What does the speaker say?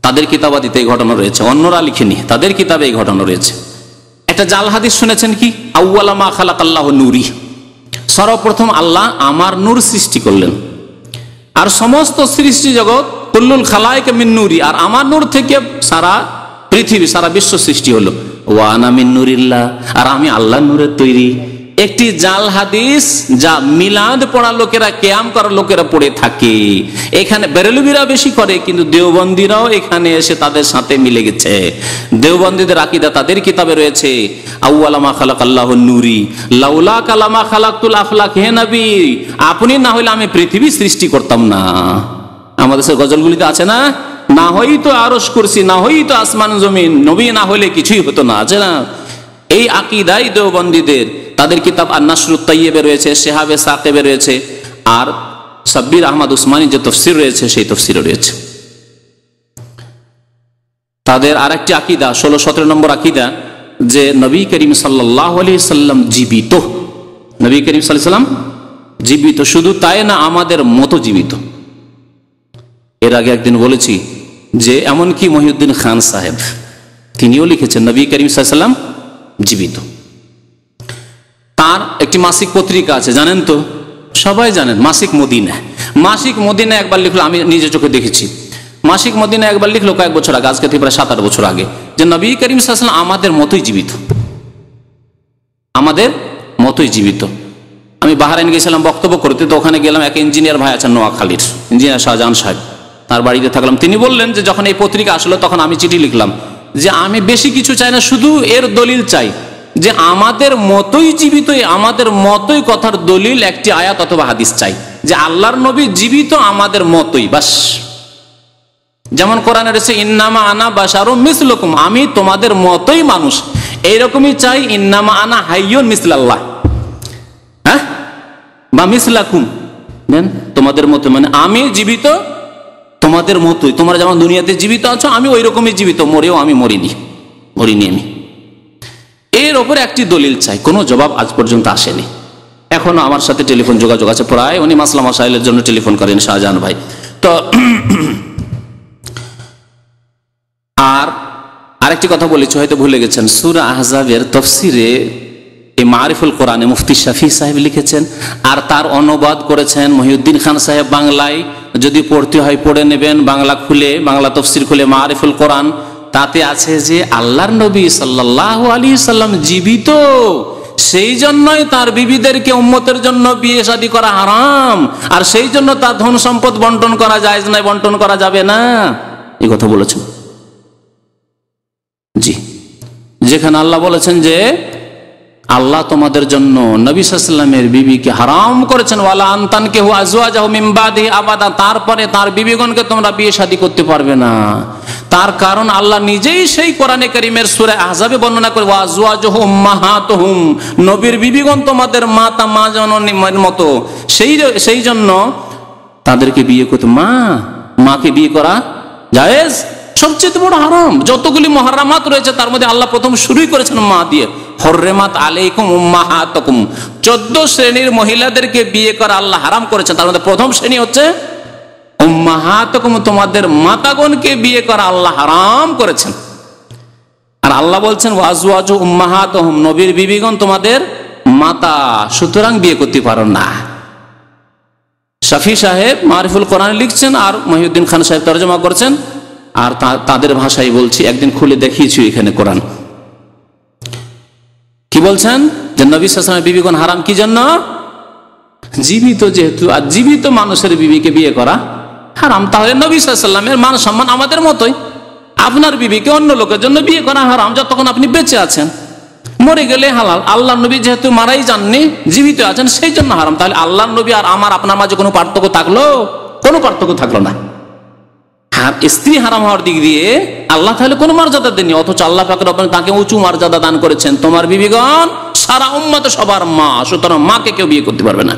তাদের কিতাবাদিতে এই ঘটনা রয়েছে, অন্যরা লিখেনি, তাদের কিতাবে এই ঘটনা রয়েছে। একটা জাল হাদিস শুনেছেন কি? আউয়ালা মা খালাকাল্লাহু নূরি, সর্বপ্রথম আল্লাহ আমার নূর সৃষ্টি করলেন, আর সমস্ত সৃষ্টি জগৎ কুল্লুল খালায়েক মিন নূরি, আর আমার নূর থেকে সারা পৃথিবী সারা বিশ্ব সৃষ্টি হলো। ওয়া আনা মিন নূরিল্লাহ, আর আমি আল্লাহর নূরের তৈরি। একটি জাল হাদিস যা মিলাদ পড়া লোকেরা, কিয়াম করা লোকেরা পড়ে থাকে। এখানে বেরেলভিরা বেশি করে, কিন্তু দেওবন্দীরাও এখানে এসে তাদের সাথে মিলে গেছে। দেওবন্দীদের আকীদা তাদের কিতাবে রয়েছে আউয়ালা মা খালাকাল্লাহু নূরি লাউলা কালামা খালাকতুল আফলাক, হে নবী আপনি না হইলে আমি পৃথিবী সৃষ্টি করতাম না। আমাদের সে গজলগুলিতে আছে না, না হইতো আরশ কুরসি, না হইতো আসমান জমিন, নবী না হইলে কিছুই হতো না, আছে না? এই আকীদাই দেওবন্দীদের। তাদের কিতাব আন-নাসরুত তাইয়্যিবে রয়েছে, শিহাবে সাকিবে রয়েছে, আর সাব্বির আহমদ উসমানী যে তফসির রয়েছে সেই তফসিরে রয়েছে। তাদের আরেকটি আকীদা 16-17 নম্বর আকীদা যে নবী করিম সাল্লাল্লাহু আলাইহি সাল্লাম জীবিত। নবী করিম সাল্লাল্লাহু আলাইহি সাল্লাম জীবিত, শুধু তাই না আমাদের মতো জীবিত। এর আগে একদিন বলেছি যে এমনকি মহিউদ্দিন খান সাহেব তিনিও লিখেছেন নবী করিম সাল্লাল্লাহু আলাইহি সাল্লাম জীবিত। তার একটি মাসিক পত্রিকা আছে, জানেন তো, সবাই জানেন, মাসিক মদিনা। মাসিক মদিনা একবার লিখলো, আমি নিজে চোখে দেখেছি। মাসিক মদিনা একবার লিখলো কয়েক বছর আগে, আজকে থেকে প্রায় 7-8 বছর আগে, যে নবী করিম সাল্লাল্লাহু আলাইহি সাল্লাম আমাদের মতোই জীবিত, আমাদের মতোই জীবিত। আমি বাহরাইন গেছিলাম বক্তব্য করতে, তো ওখানে গেলাম, এক ইঞ্জিনিয়ার ভাই আছেন নোয়াখালীর, ইঞ্জিনিয়ার শাহজাহান সাহেব, তার বাড়িতে থাকলাম। তিনি বললেন যে যখন এই পত্রিকা আসলো তখন আমি চিঠি লিখলাম যে আমি বেশি কিছু চাই না, শুধু এর দলিল চাই যে আমাদের মতোই জীবিত, আমাদের মতোই কথার দলিল একটি আয়াত অথবা হাদিস চাই যে আল্লাহর নবী জীবিত আমাদের মতোই, বাস। যেমন কোরআনে রয়েছে ইন্নামা আনা বাশারুম মিসলুকুম, আমি তোমাদের মতোই মানুষ, এইরকমই চাই। ইন্নামা আনা হাইয়ুন মিসলাল্লাহ, হ্যাঁ, বা মিসলাকুম, তোমাদের মতো, মানে আমি জীবিত তোমাদের মতোই। তোমরা যেমন দুনিয়াতে জীবিত আছো, আমি ওই রকমই জীবিত, মরেও আমি মরিনি আমি। এর ওপরে একটি দলিল চাই, কোনো জবাব আজ পর্যন্ত আসেনি। এখনো আমার সাথে টেলিফোন যোগাযোগ আছে প্রায়, উনি মাসলা মাসাইলের জন্য টেলিফোন করেন শাহজাহান ভাই। তো আর আরেকটি কথা বলেছি, হয়তো ভুলে গেছেন, সূরা আহজাবের তফসিরে এই মারিফুল কোরআনে মুফতি শাফি সাহেব লিখেছেন, আর তার অনুবাদ করেছেন মহিউদ্দিন খান সাহেব বাংলায়। যদি পড়তে হয় পড়ে নেবেন, বাংলা খুলে, বাংলা তফসির খুলে মারিফুল কোরআন, তাতে আছে যে আল্লাহর নবী সাল্লাল্লাহু আলাইহি সাল্লাম জীবিত, সেই জন্যই তার বিবিদেরকে উম্মতের জন্য বিয়ে শাদী করা হারাম, আর সেই জন্য তার ধন সম্পদ বন্টন করা জায়েজ নয়, বন্টন করা যাবে না, এই কথা বলেছেন। জি, যেখানে আল্লাহ বলেছেন যে আল্লাহ তোমাদের জন্য নবী সাল্লাল্লাহু আলাইহি ওয়াসাল্লামের বিবিকে হারাম করেছেন, ওয়ালা আনতানকিহু আজওয়াজাহু মিন বাদিহি আবাদা, তারপরে তার বিবিগণকে তোমরা বিয়ে শাদী করতে পারবে না। তার কারণ আল্লাহ নিজেই সেই কোরআনে কারীমের সূরা আহজাবে বর্ণনা করে, ওয়া আজওয়াজুহু উম্মাহাতুহুম, নবীর বিবিগণ তোমাদের মাতা মা জননীর মতো, সেই জন্য তাদেরকে বিয়ে করতে, মাকে বিয়ে করা জায়েজ। সবচেয়ে বড় হারাম, যতগুলি মুহাররামাত রয়েছে তার মধ্যে আল্লাহ প্রথম শুরুই করেছেন মা দিয়ে, হুররিমাত আলাইকুম উম্মাহাতুকুম, 14 শ্রেণীর মহিলাদেরকে বিয়ে করা আল্লাহ হারাম করেছেন, তার মধ্যে প্রথম শ্রেণী হচ্ছে উম্মাহাতুকুম, তোমাদের মাতাগণকে বিয়ে করা আল্লাহ হারাম করেছেন। আর আল্লাহ বলছেন ওয়াজওয়াজু উম্মাহাতুহুম, নবীর বিবিগণ তোমাদের মাতা, সুতরাং বিয়ে করতে পারো না। শাফি সাহেব মারিফুল কোরআন লিখছেন, আর মহিউদ্দিন খান সাহেব তরজমা করছেন, আর তাদের ভাষায় বলছি, একদিন খুলে দেখিয়েছি এখানে কোরআন। কি বলছেন যে নবী সাল্লাল্লাহু আলাইহি ওয়াসাল্লামের বিবিগণ হারাম, কি জন্য? জীবিত যেহেতু, আর জীবিত মানুষের বিবিকে বিয়ে করা হারাম, তাহলে নবী সাল্লাল্লাহু আলাইহি ওয়াসাল্লামের মান সম্মান আমাদের মতোই। আপনার বিবিকে অন্য লোকের জন্য বিয়ে করা হারাম যতক্ষণ আপনি বেঁচে আছেন, মরে গেলে হালাল। আল্লাহর নবী যেহেতু মারাই যাননি, জীবিত আছেন, সেই জন্য হারাম। তাহলে আল্লাহর নবী আর আপনার মাঝে কোনো পার্থক্য থাকলো? কোনো পার্থক্য থাকলো না। স্ত্রী হারাম হওয়ার দিক দিয়ে আল্লাহ তাহলে কোনো মর্যাদা দেননি, অথচ আল্লাহ পাক রব্বুল তাকে উঁচু মর্যাদা দান করেছেন। তোমার বিবিগণ সারা উম্মত সবার মা, সুতরাং মাকে কেউ বিয়ে করতে পারবে না।